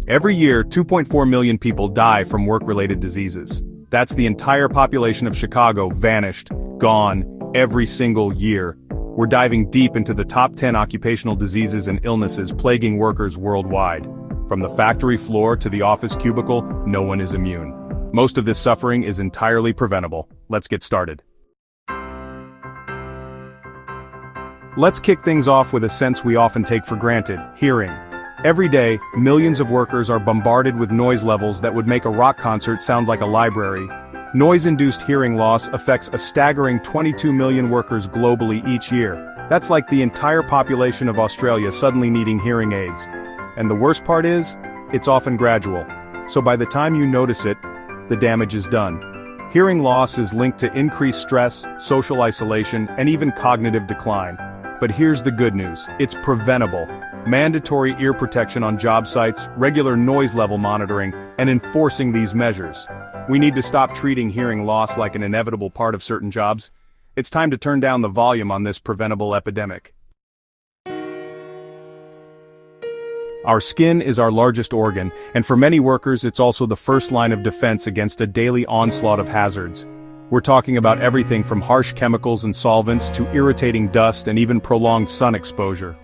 Every year, 2.4 million people die from work-related diseases. That's the entire population of Chicago vanished, gone, every single year. We're diving deep into the top 10 occupational diseases and illnesses plaguing workers worldwide. From the factory floor to the office cubicle, no one is immune. Most of this suffering is entirely preventable. Let's get started. Let's kick things off with a sense we often take for granted: hearing. Every day, millions of workers are bombarded with noise levels that would make a rock concert sound like a library. Noise-induced hearing loss affects a staggering 22 million workers globally each year. That's like the entire population of Australia suddenly needing hearing aids. And the worst part is, it's often gradual. So by the time you notice it, the damage is done. Hearing loss is linked to increased stress, social isolation, and even cognitive decline. But here's the good news: it's preventable. Mandatory ear protection on job sites, regular noise level monitoring, and enforcing these measures. We need to stop treating hearing loss like an inevitable part of certain jobs. It's time to turn down the volume on this preventable epidemic. Our skin is our largest organ, and for many workers it's also the first line of defense against a daily onslaught of hazards. We're talking about everything from harsh chemicals and solvents to irritating dust and even prolonged sun exposure.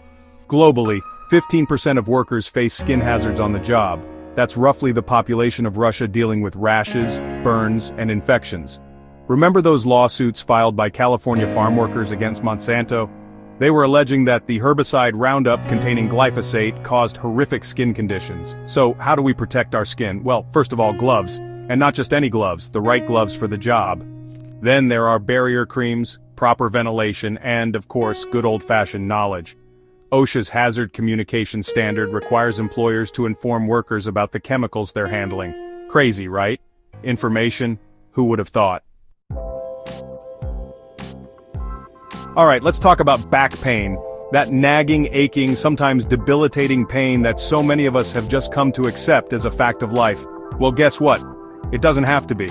Globally, 15% of workers face skin hazards on the job. That's roughly the population of Russia dealing with rashes, burns, and infections. Remember those lawsuits filed by California farm workers against Monsanto? They were alleging that the herbicide Roundup containing glyphosate caused horrific skin conditions. So, how do we protect our skin? Well, first of all, gloves. And not just any gloves, the right gloves for the job. Then there are barrier creams, proper ventilation, and, of course, good old-fashioned knowledge. OSHA's Hazard Communication Standard requires employers to inform workers about the chemicals they're handling. Crazy, right? Information? Who would have thought? Alright, let's talk about back pain. That nagging, aching, sometimes debilitating pain that so many of us have just come to accept as a fact of life. Well, guess what? It doesn't have to be.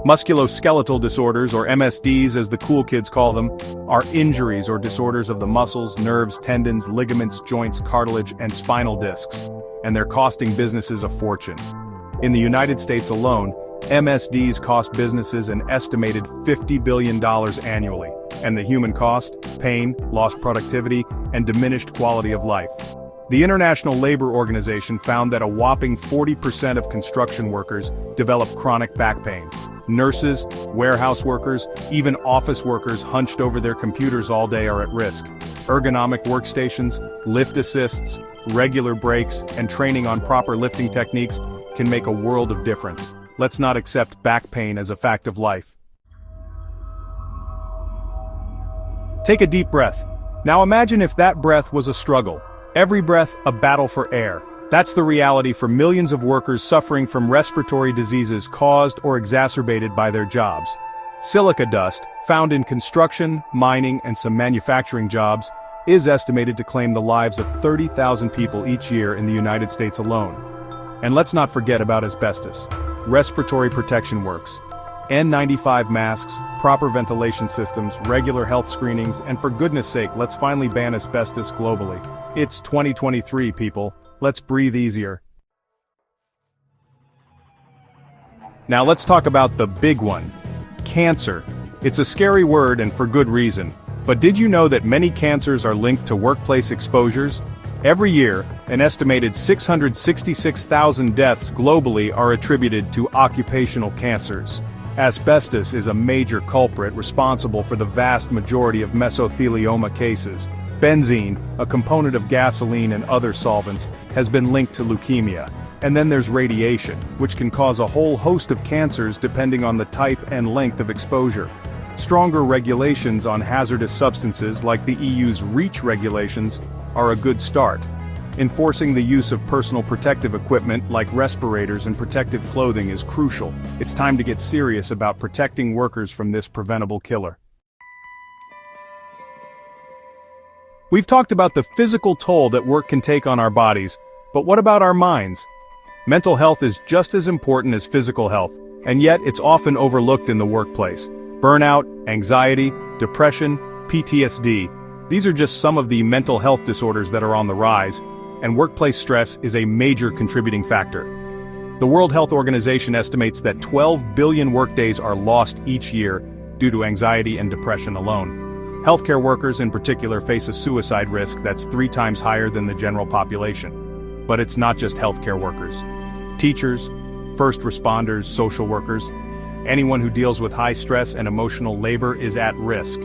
Musculoskeletal disorders, or MSDs as the cool kids call them, are injuries or disorders of the muscles, nerves, tendons, ligaments, joints, cartilage, and spinal discs. And they're costing businesses a fortune. In the United States alone, MSDs cost businesses an estimated $50 billion annually. And the human cost? Pain, lost productivity, and diminished quality of life. The International Labor Organization found that a whopping 40% of construction workers develop chronic back pain. Nurses, warehouse workers, even office workers hunched over their computers all day are at risk. Ergonomic workstations, lift assists, regular breaks, and training on proper lifting techniques can make a world of difference. Let's not accept back pain as a fact of life. Take a deep breath. Now imagine if that breath was a struggle. Every breath, a battle for air. That's the reality for millions of workers suffering from respiratory diseases caused or exacerbated by their jobs. Silica dust, found in construction, mining, and some manufacturing jobs, is estimated to claim the lives of 30,000 people each year in the United States alone. And let's not forget about asbestos. Respiratory protection works. N95 masks, proper ventilation systems, regular health screenings, and for goodness sake, let's finally ban asbestos globally. It's 2023, people. Let's breathe easier. Now let's talk about the big one: cancer. It's a scary word, and for good reason. But did you know that many cancers are linked to workplace exposures? Every year, an estimated 666,000 deaths globally are attributed to occupational cancers. Asbestos is a major culprit responsible for the vast majority of mesothelioma cases. Benzene, a component of gasoline and other solvents, has been linked to leukemia. And then there's radiation, which can cause a whole host of cancers depending on the type and length of exposure. Stronger regulations on hazardous substances like the EU's REACH regulations are a good start. Enforcing the use of personal protective equipment like respirators and protective clothing is crucial. It's time to get serious about protecting workers from this preventable killer. We've talked about the physical toll that work can take on our bodies, but what about our minds? Mental health is just as important as physical health, and yet it's often overlooked in the workplace. Burnout, anxiety, depression, PTSD. These are just some of the mental health disorders that are on the rise. and workplace stress is a major contributing factor. The World Health Organization estimates that 12 billion workdays are lost each year due to anxiety and depression alone. Healthcare workers in particular face a suicide risk that's 3 times higher than the general population. But it's not just healthcare workers. Teachers, first responders, social workers, anyone who deals with high stress and emotional labor is at risk.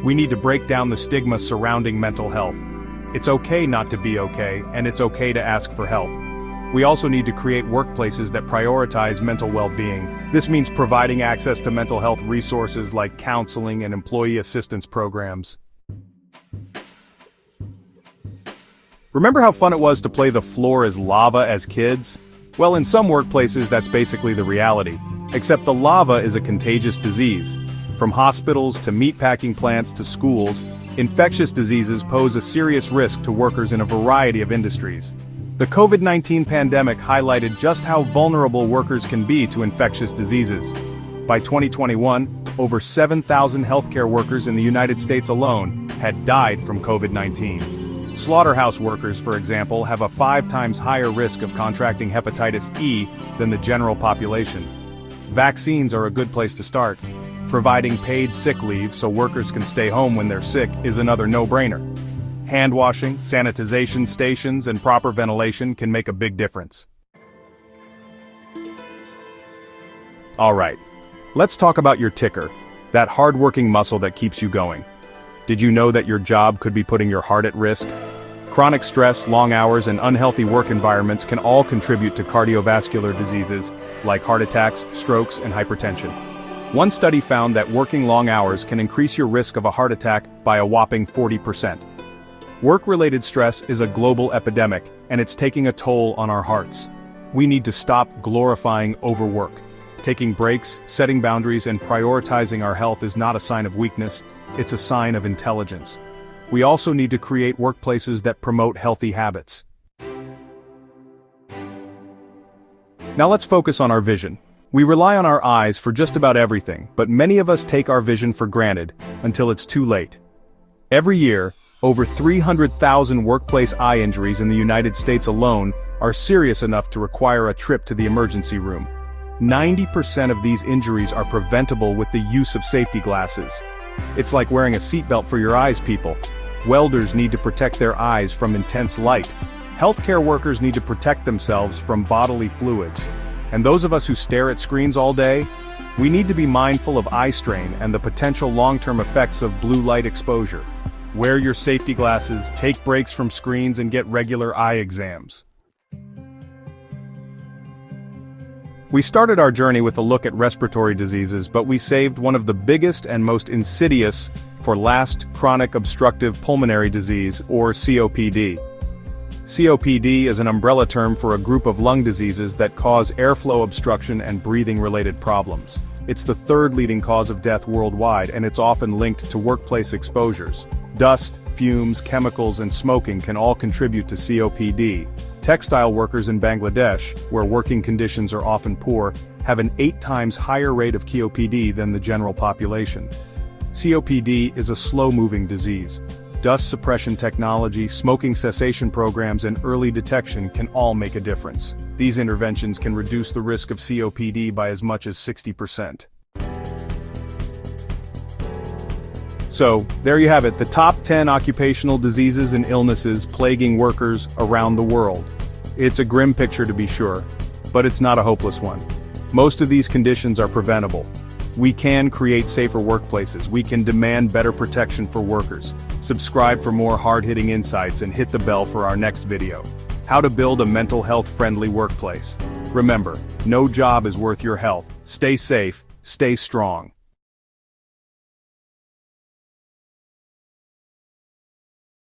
We need to break down the stigma surrounding mental health. It's okay not to be okay, and it's okay to ask for help. We also need to create workplaces that prioritize mental well-being. This means providing access to mental health resources like counseling and employee assistance programs. Remember how fun it was to play the floor is lava as kids? Well, in some workplaces that's basically the reality. Except the lava is a contagious disease. From hospitals to meatpacking plants to schools, infectious diseases pose a serious risk to workers in a variety of industries. The COVID-19 pandemic highlighted just how vulnerable workers can be to infectious diseases. By 2021, over 7,000 healthcare workers in the United States alone had died from COVID-19. Slaughterhouse workers, for example, have a 5 times higher risk of contracting hepatitis E than the general population. Vaccines are a good place to start. Providing paid sick leave so workers can stay home when they're sick is another no-brainer. Hand washing, sanitization stations, and proper ventilation can make a big difference. Alright, let's talk about your ticker, that hard-working muscle that keeps you going. Did you know that your job could be putting your heart at risk? Chronic stress, long hours, and unhealthy work environments can all contribute to cardiovascular diseases like heart attacks, strokes, and hypertension. One study found that working long hours can increase your risk of a heart attack by a whopping 40%. Work-related stress is a global epidemic, and it's taking a toll on our hearts. We need to stop glorifying overwork. Taking breaks, setting boundaries, and prioritizing our health is not a sign of weakness, it's a sign of intelligence. We also need to create workplaces that promote healthy habits. Now let's focus on our vision. We rely on our eyes for just about everything, but many of us take our vision for granted until it's too late. Every year, over 300,000 workplace eye injuries in the United States alone are serious enough to require a trip to the emergency room. 90% of these injuries are preventable with the use of safety glasses. It's like wearing a seatbelt for your eyes, people. Welders need to protect their eyes from intense light. Healthcare workers need to protect themselves from bodily fluids. And those of us who stare at screens all day, we need to be mindful of eye strain and the potential long-term effects of blue light exposure. Wear your safety glasses, take breaks from screens, and get regular eye exams. We started our journey with a look at respiratory diseases, but we saved one of the biggest and most insidious for last: chronic obstructive pulmonary disease, or COPD. COPD is an umbrella term for a group of lung diseases that cause airflow obstruction and breathing-related problems. It's the 3rd leading cause of death worldwide, and it's often linked to workplace exposures. Dust, fumes, chemicals, and smoking can all contribute to COPD. Textile workers in Bangladesh, where working conditions are often poor, have an 8 times higher rate of COPD than the general population. COPD is a slow-moving disease. Dust suppression technology, smoking cessation programs, and early detection can all make a difference. These interventions can reduce the risk of COPD by as much as 60%. So, there you have it, the top 10 occupational diseases and illnesses plaguing workers around the world. It's a grim picture to be sure, but it's not a hopeless one. Most of these conditions are preventable. We can create safer workplaces, we can demand better protection for workers. Subscribe for more hard-hitting insights and hit the bell for our next video. How to build a mental health-friendly workplace. Remember, no job is worth your health. Stay safe, stay strong.